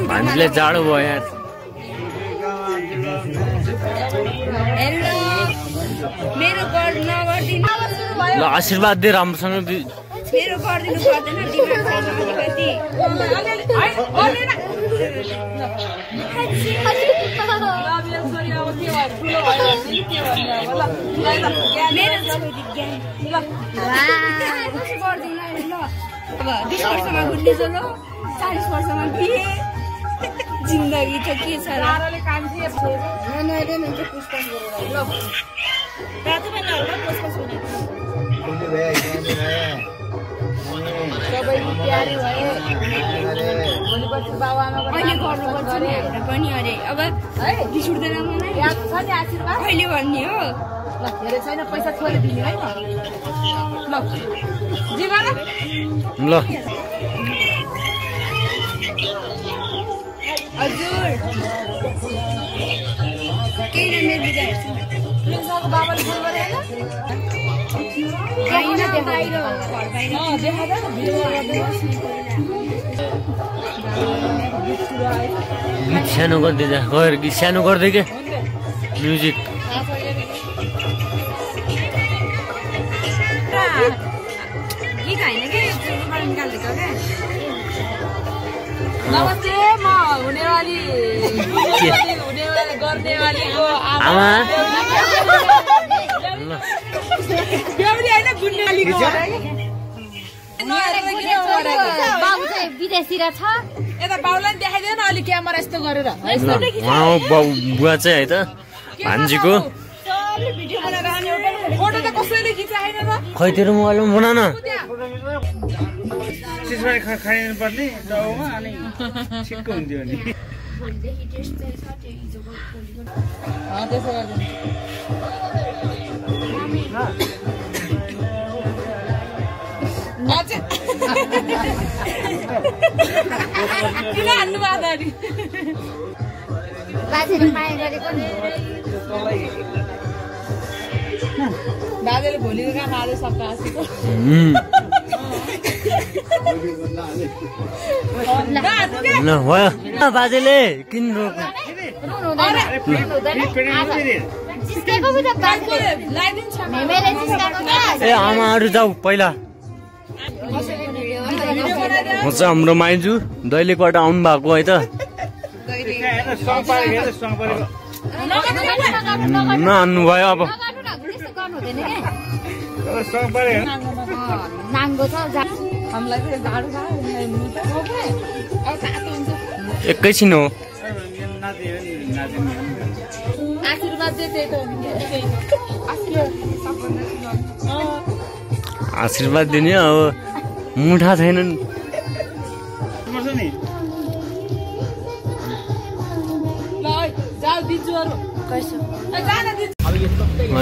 भान्जीले जाडो भयो यार। ल आशीर्वाद दे राम्रोसँग। मेरो गर्दिनु पर्दैन अब 20 वर्षमा घुर्ने चलो 40 वर्षमा बिहे जिन्दगी त के छ र अहिले गर्नुपर्छ नि हामीलाई पनि अरे अब रिस उठ्दैन मलाई याद छ नि आशीर्वाद अहिले भन्ने हो ल धेरै छैन पैसा थोरै दिने है ल जीवन ल हजुर के न मेरो बिदा हेर्छु लुङको बाबाले फोन गरे हैन देखाइर घर बाहिर देखादा भिडियो गर्दिनुहोस् गीत सानो गर्दै जा गएर गीत सानो गर्दै के म्युजिक गीत हैन के निकाल्दिएको के नमस्ते म हुनेवाली गर्नेवालीको आमा बेहुली हैन गुन्नेवालीको बाबु चाहिँ विदेशीर छ यता बाउलाई देखाइदैन अलि क्यामेरा यस्तो गरेर बुवा चाहिँ है त भान्जीको भिडियो बनाएर आउने एउटा फोटो त कसैले खिचाएन र खै तेरो मोबाइलमा बना न चिजबारे खाइनु पर्ने टाउमा अनि छिटको हुन्थ्यो नि त्यसो गर्दैन किन हान्नु बादारी बाजेले माया गरेको नि बाजेले भोलिको काम आज सक्दा आसेको ल भयो बाजेले किन रोक्नु ए आमाहरू जाऊ पहिला म चाहिँ हाम्रो माइजू दैलेकबाट आउनु भएको है त नहान्नु भयो अब एकैछिन हो आशीर्वाद दिने अब मुठा छैनन्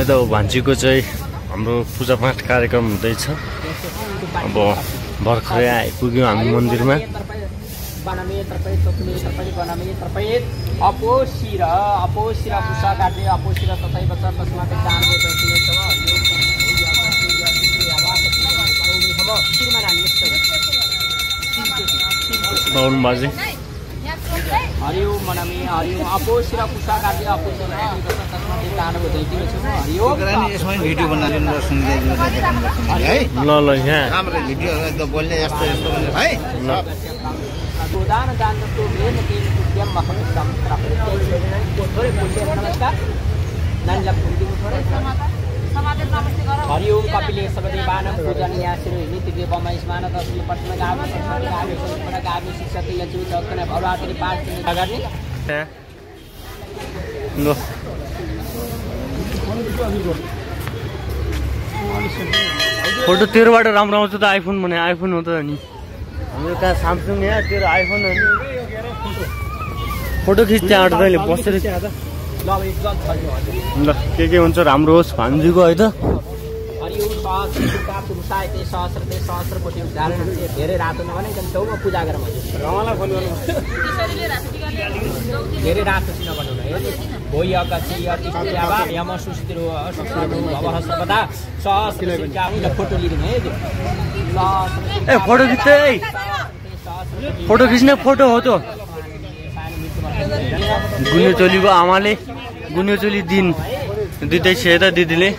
त भान्जीको चाहिँ हाम्रो पूजापाठ कार्यक्रम हुँदैछ अब भर्खरै आइपुग्यौँ हामी मन्दिरमा अपोशिरा पुषा काट्ने अपोशिरा तथैव छ तस्मात् बाउन बाजे हरिओ मनमे हरिओ अपोशिरा पुषा काट्ने अपोशिरा तस्मात् दानको दैतिलो छ हरिओ यसमा भिडियो बनाइदिनु र सुनिदिनु है ल ल यहाँ राम्रो भिडियो एकदम बोल्ने यस्तो यस्तो है ल गोदान दान जस्तो मेन केही उद्यम महम सम्प्राप्त थोरै बोल्दै नमस्कार नानीलाई भुलिदिनु थोरै समातेर नमस्ते गर हरिओम कपिले सबदे बानम पूजनीय श्री नित्य बमैस्मान तस्मै पटना गाव संस्कृति गाव संस्कृति गाव शिक्षक यजु चौकने भवरात्रि पाठ गर्ने ल फोटो तेरोबाट राम्रो आउँछ त आइफोन भने आइफोन हो त नि हाम्रो कहाँ सामसुङ यहाँ तेरो आइफोन हो नि फोटो खिच त्यहाँ अड्दैले बसेर ल के हुन्छ राम्रो होस् भान्जीको है त यो सहस्रका पुरुषाय ते सहस्रते सहस्रकोटि उदाहरण धेरै रातो नभने एकदम छेउमा पूजा गरौँ हजुर धेरै रातो चाहिँ नगर्नु न भोइ अगछि यतिवा यम सुस्थिरो सुस्थिरो भवः सर्वदा सहस्रका फोटो लिदिनु है ए फोटो खिच्दै फोटो खिच्ने फोटो हो त गुन्योचोलीको आमाले गुन्योचोली दिन दिँदैछ त दिदीले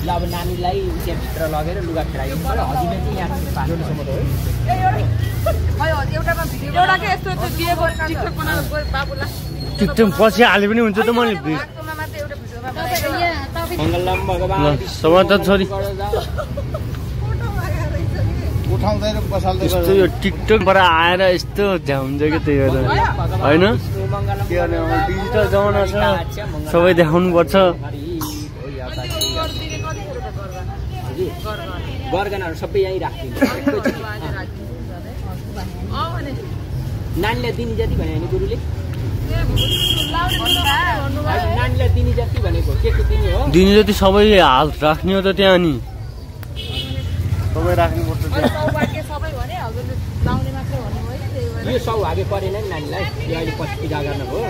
ल अब नानीलाई त्यहाँभित्र लगेर लुगा फेराइदिनु पर्यो हजुरले चाहिँ यहाँ टिकटक पछि हाले पनि हुन्छ त मैले मङ्गलम भगवान् समाचार छोरी उठाउँदैन बसाल्दै यस्तो यो टिकटकबाट आएर यस्तो झ्याउँछ कि त्यही भएर होइन के गर्ने डिजिटल जमाना छ सबै देखाउनुपर्छ गरगनाहरू सबै यहीँ राखिदिनु नानीलाई दिने जति भने होइन गुरुले नानीलाई दिने जति भनेको के दिने हो दिने जति सबै हाल राख्ने हो त त्यहाँ नि सबै राख्नुपर्छ यो सौभाग्य परेन नि नानीलाई यो अहिले पछि पूजा गर्नुभयो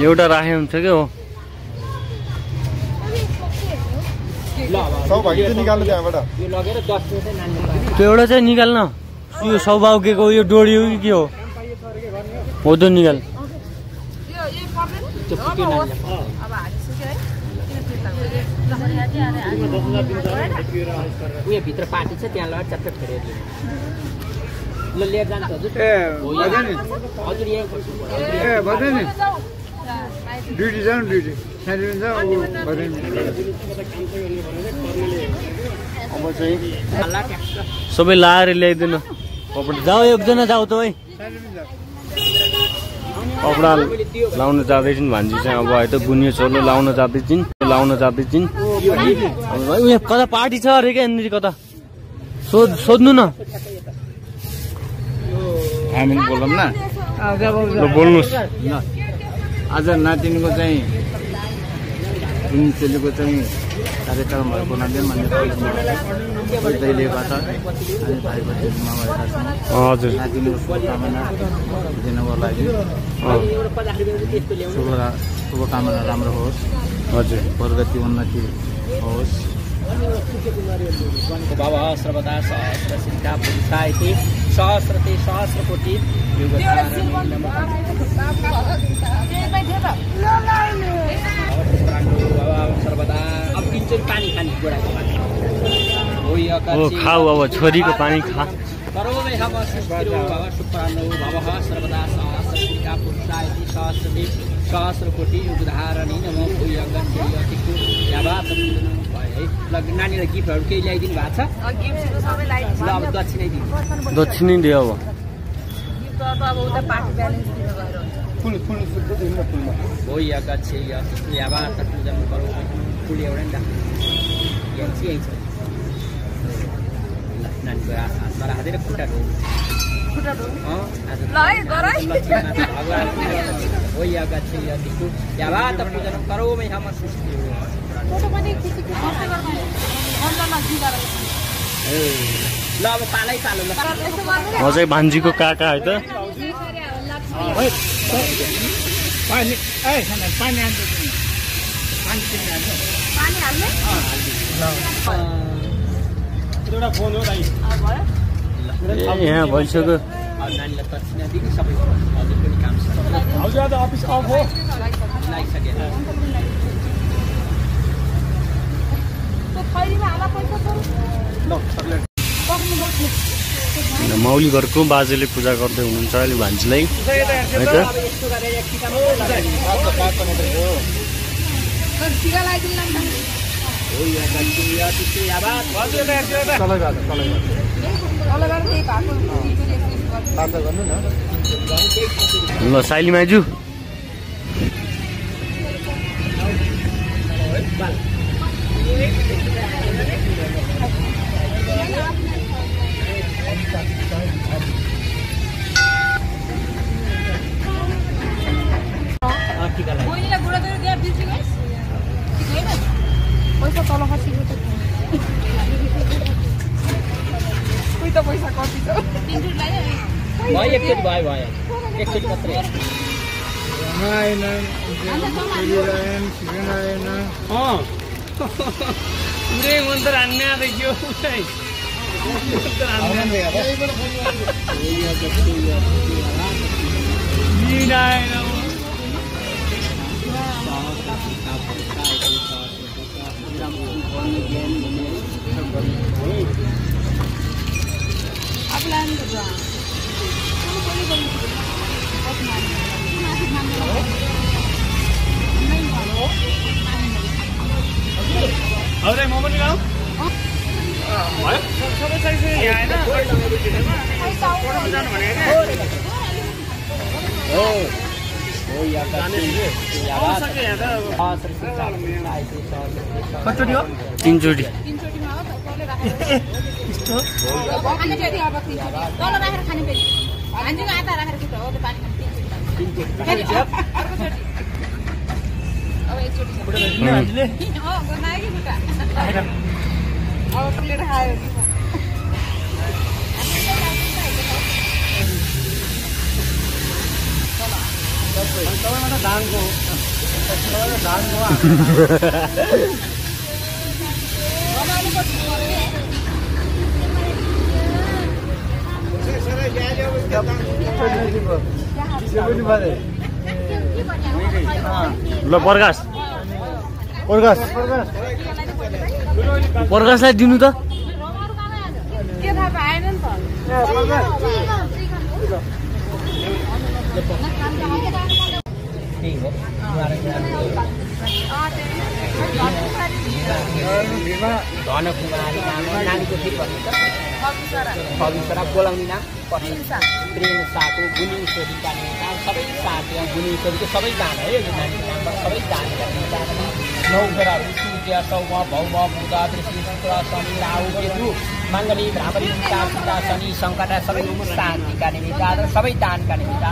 एउटा राखे हुन्छ क्या हो सौभाग्य निकाल्नु त्यहाँबाट यो लगेर 10 मिनेट नानीलाई त्यो एउटा चाहिँ निकाल्न यो सौभाग्यको यो डोरी हो कि के हो हो त निकाल उयो भित्र पार्टी छ त्यहाँ लगेर च्याप्प फेरेर ल लिएर जान्छ हजुर ए भजन हजुर ए भजन ड्युटी जानु ड्युटी साइडमा जा भजन अब चाहिँ सबै लाएर ल्याइदिनु कपडा जाऊ एकजना जाऊ त है कपडा लाउन जाँदैछन् भान्जी चाहिँ अब है त गुनियो चोलो लाउन जाँदैछन् उयो कता पार्टी छ अरे क्या यहाँनिर कता सोध्नु न हामीले बोलौँ न ल बोल्नुहोस् आज नातिनीको चाहिँ चेलीको चाहिँ कार्यक्रम भएको हुनाले मान्यताबाट अनि भाइको छेउमा भएका छौँ हजुर नातिनीको शुभकामना दिनको लागि शुभकामना राम्रो होस् हजुर प्रगति उन्नति होस् भवः सर्वदा सहस्र सिद्धा पुरुषाय ते सहस्रते सहस्रकोटि सर्वदा अब किन्छन् पानी खाने गोडाको पानी ओ खाऊ अब छोरीको पानी खा करोमै हम सुस्थिरो भव सुप्रानो भवः सर्वदा सहस्रसिद्धा पुरुषाय ते सहस्रते सहस्रकोटि युगधारणी नमो भूयगन्त्यतिको यावात नानीलाई गिफ्टहरू केही ल्याइदिनु भएको छ ल अब दक्षिणै दिनु दक्षिणै दियो हो या गच्छे या यावात पूजन गरौँ फुल एउटा नि यहाँ चाहिँ छ ल नानीको हातमा राखेर खुट्टा ढोउ हो या गच्छे या दिक्कु यावात पूजन गरौँ हम सुस्ति ल अब पालै पालो ल म चाहिँ भान्जीको काका है त यहाँ भइसक्यो नानीलाई दक्षिणा दिने सबै हजुर पनि काम छ अफिस अफ हो लागिसकेर मौली घरको बाजेले पूजा गर्दै हुनुहुन्छ अहिले भान्जीलाई है त ल साइली माइजू पैसा कति छ भयो एकचोटि भयो एकचोटि मात्रै आएन पुरै मन्त्र हान्ने आएको उठाइ अरे म पनि गाउँ भयो सबै साइजमा यहाँ हैन फोटोमा जानु भनेको हो यहाँ त कतिचोटि हो 3 चोटि ल प्रकाशलाई दिनु त के थाहा पाएन नि धनकुमारी नानीको ठिक भन्नु त पवित्र बोलाउने नाम प्रेम साको गुनिश्वरीका नाम सबै साथी गुनिश्वरीको सबै दान है यो नानीको नामबाट सबै दान गर्ने नौ ग्रहहरू सूर्य सौम भौम बुध दृष्टि शुक्र शनि राहु केतु मङ्गली भ्रामरी सीता शनि सङ्कट सबै शान्तिका निमित्त सबै दानका निमित्त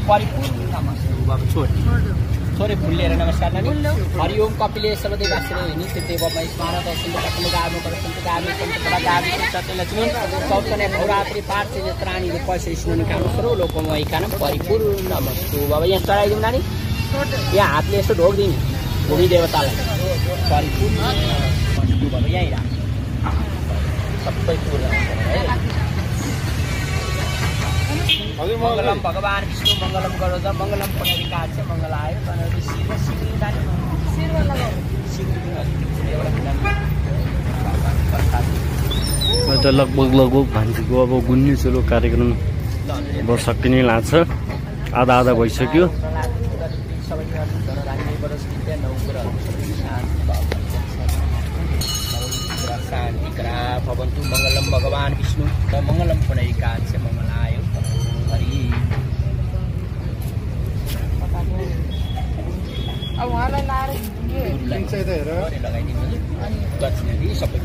परिपूर्ण नमस्ते छोरे फुल लिएर नमस्कार नानी हरिओम कपिले सर्वदेवाश्रय नित्यदेवमय स्मारक सत्यलक्ष्मी चौतन्य नवरात्रि पार्थे त्राणी पैसा स्मरण काम सर्व लोकमय कानम परिपूर्ण नमस्ते बाबा यहाँ चढाइदिउँ नानी यहाँ हातले यसो ढोकिदिने भूमि देवतालाई परिपूर्ण नमस्ते बाबा यहीँ राख सबै पूर्ण है मंगलम भगवान विष्णु मंगलम गरुड मंगलम पुनरिकाच मंगलाय गणपति शिव शिव त लगभग भान्जीको अब गुन्ने चोलो कार्यक्रम अब सकिने लाग्छ आधा भइसक्यो शान्ति करा भवन्तु मंगलम भगवान विष्णु मंगलम पुनरिकाच मंगलाय अब उहाँलाई लाएर लगाइदिनु दक्षिणा सबै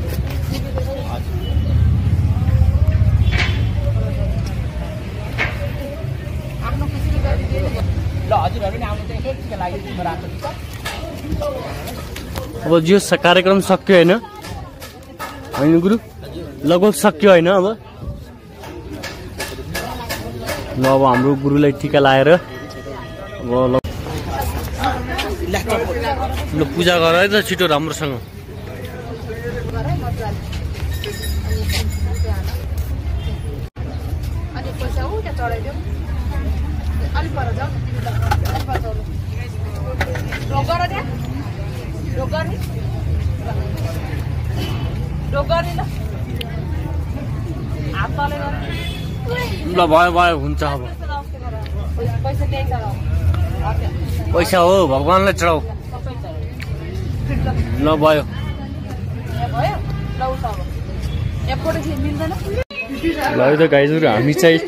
आफ्नो खुसीले गरिदिनु ल हजुरहरू नि आउनु चाहिँ एकैछिनको लागि रातो अब जो कार्यक्रम सक्यो होइन गुरु लगभग सक्यो होइन अब ल अब हाम्रो गुरुलाई टिका लाएर अब ल पूजा गर है त छिटो राम्रोसँग अनि पैसा उता चढाइदिउँ अलि पर जाउँ ढोक गर त्यहाँ ढोक गर्ने ल हात तले गर्ने ल भयो हुन्छ अब पैसा त्यही चढाऊ पैसा हो भगवानलाई चढाऊ ल भयो ल है त गाइजहरू हामी चाहिँ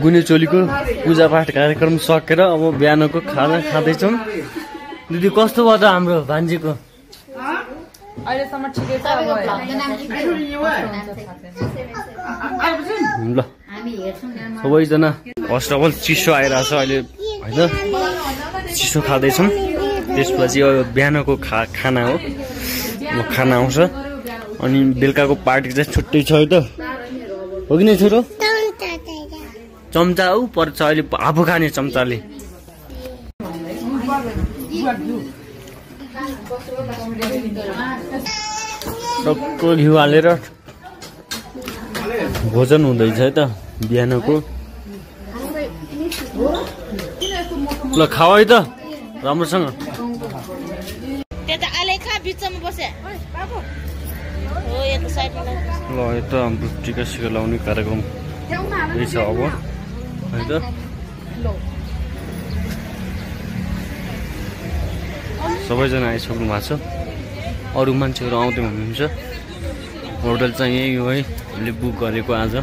गुने चोलीको पूजापाठ कार्यक्रम सकेर अब बिहानको खाना खाँदैछौँ दिदी कस्तो भयो त हाम्रो भान्जीको अहिलेसम्म ठिकै छ ल सबैजना फर्स्ट अफ अल चिसो आइरहेछ अहिले होइन चिसो खाँदैछौँ त्यसपछि अब बिहानको खाना हो खाना आउँछ अनि बेलुकाको पार्टी चाहिँ छुट्टै छ है त हो कि नै छोरो चम्चा ऊ पर्छ अहिले आफू खाने चम्चाले टक्क घिउ हालेर भोजन हुँदैछ है त बिहानको ल खाऊ है त राम्रोसँग ल यता हाम्रो टिका सिका लाउने कार्यक्रम यही छ अब है त सबैजना आइसक्नु भएको छ अरू मान्छेहरू आउँदै हुनुहुन्छ होटल चाहिँ यही हो है हामीले बुक गरेको आज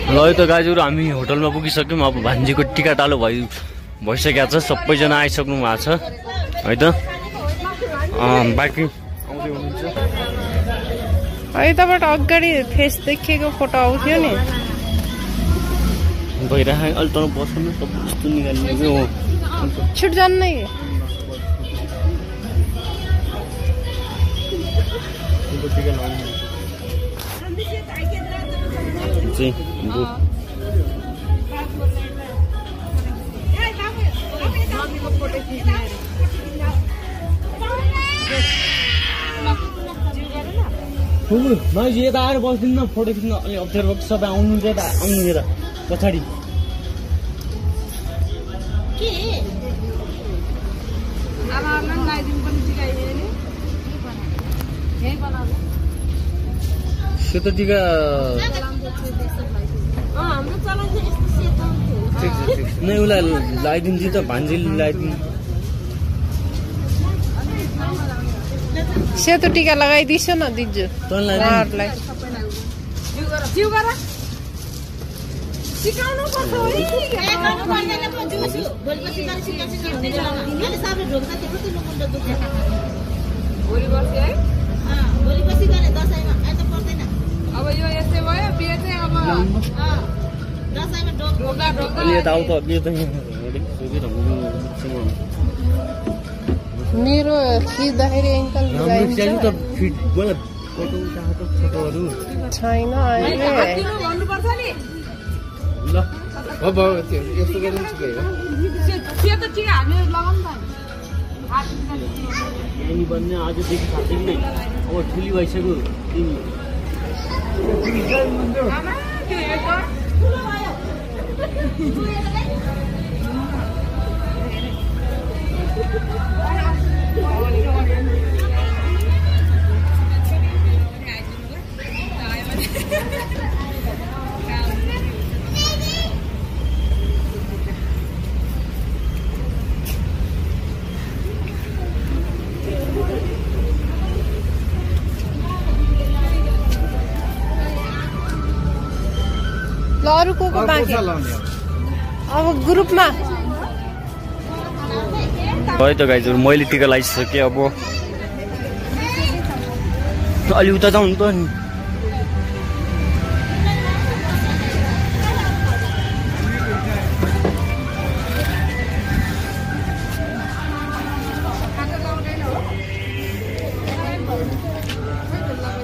ल त गाईहरू हामी होटलमा पुगिसक्यौँ अब भान्जीको टिका टालो भइसकेको छ सबैजना आइसक्नु भएको छ है त बाँकी आउँदै हुनुहुन्छ यताबाट अगाडि फेस देखिएको फोटो आउँथ्यो नि भइरहेको अहिले तर बस्नु सब यस्तो निकाल्ने हो छुट जान्नै मान्छे यता आएर बस्दिनँ फोटो खिच्न अलि अप्ठ्यारो भएको सबै आउनु यता आउनु यता पछाडि सेतो टिका नै उसलाई लगाइदिन्छु त भान्जीले लगाइदिनु सेतो टिका लगाइदिन्छु न दिन्छु उहाँहरूलाई अब यो यस्तै भयो बिहे चाहिँ अब मेरो खिच्दाखेरि एङ्कल छैन अहिले भन्नुपर्छ नि सेतो टिका हामीले लगाउनु भन्ने आजदेखि थाहा नै अब ठुली भइसक्यो अरू को बाँकी अब ग्रुपमा है त गाइजहरू मैले टिका लगाइसकेँ अब अलि उता जाउँ त नि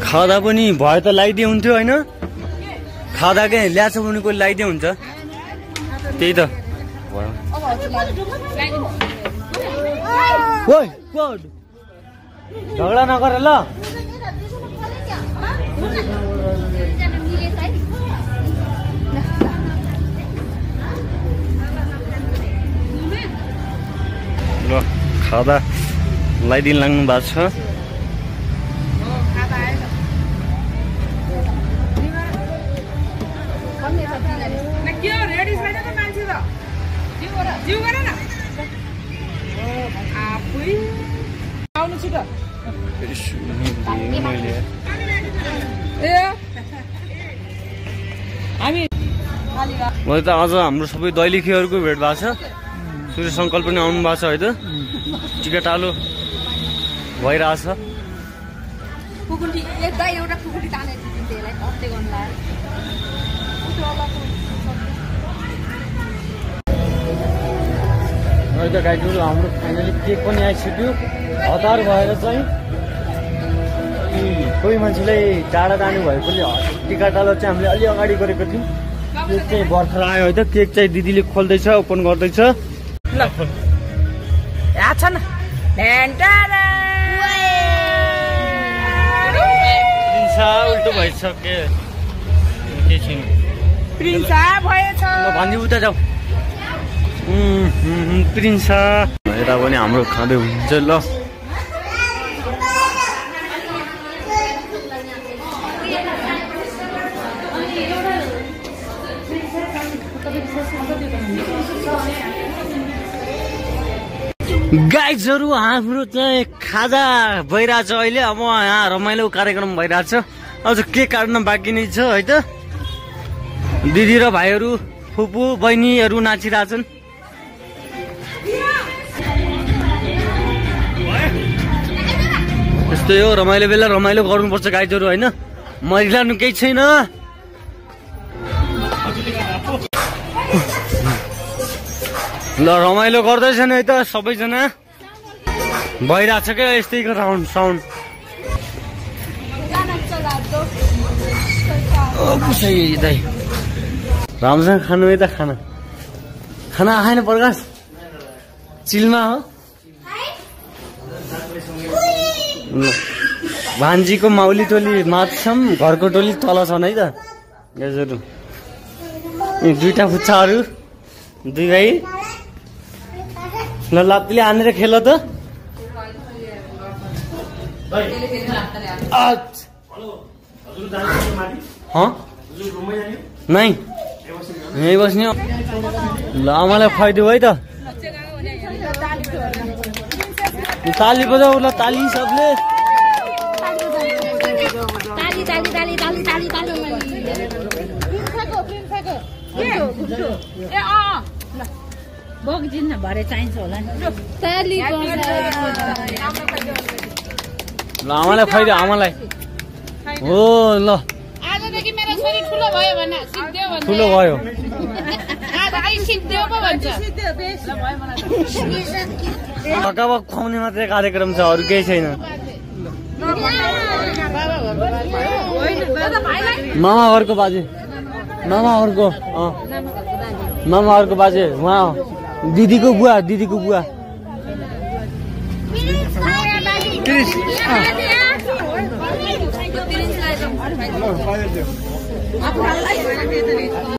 खाँदा पनि भयो त लगाइदिए हुन्थ्यो होइन खाँदा के ल्याछ भने कोही लगाइदिए हुन्छ त्यही त झगडा नगर ल खाँदा लगाइदिनु लाग्नु भएको छ त अझ हाम्रो सबै दैलेखीहरूको भेट भएको छ। सूर्य सङ्कल्प पनि आउनु भएको छ है त। टिकाटालो भइरहेछ। अहिले त गाईहरू हाम्रो फाइनली केक पनि आइसक्यो। हतार भएर चाहिँ कोही मान्छेलाई टाढा जानु भएकोले टिकाटालो चाहिँ हामीले अलि अगाडि गरेको थियौँ। केक चाहिँ भर्खर आयो है त। केक चाहिँ दिदीले खोल्दैछ, ओपन गर्दैछ। उल्टो भइसक्यो। भन्ने उता जाऊ। प्रिन्स यता पनि हाम्रो खाँदै हुन्छ ल। गाइजहरू हाम्रो चाहिँ खाजा भइरहेछ अहिले। अब यहाँ रमाइलो कार्यक्रम भइरहेछ। अझ केक काट्न बाँकी नै छ है त। दिदी र भाइहरू, फुपू बहिनीहरू नाचिरहेछन्। त्यस्तै हो, रमाइलो बेला रमाइलो गर्नुपर्छ गाइजहरू होइन। मरिलानु केही छैन। ल रमाइलो गर्दैछन् है त सबैजना। भइरहेछ क्या यस्तै राउन्ड साउन्ड। राम्रोसँग खानु है त खाना। खाना आएन प्रकाश? चिलमा हो। भान्जीको माउली टोली माथि, घरको टोली तल छन् है त गाइजहरू। दुईटा फुच्चाहरू, दुई भाइ। ल लात्तीले हानेर खेल त। नै यहीँ बस्ने। ल आमालाई खुवाइदियो है त। ताली बजाऊ ल, ताली सबले। बग्दिन भरे चाहिन्छ होला नि। ल आमालाई खुवाइदियो, आमालाई हो। ल आजदेखि मेरो छोरी ठुलो भयो भने सिद्धेउ भन्छ। ठुलो भयो। आज सिद्धेउ पो भन्छ। पकापक खुवाउने मात्रै कार्यक्रम छ, अरू केही छैन। मामा घरको बाजे, मामा घरको बाजे उहाँ दिदीको बुवा, दिदीको बुवा।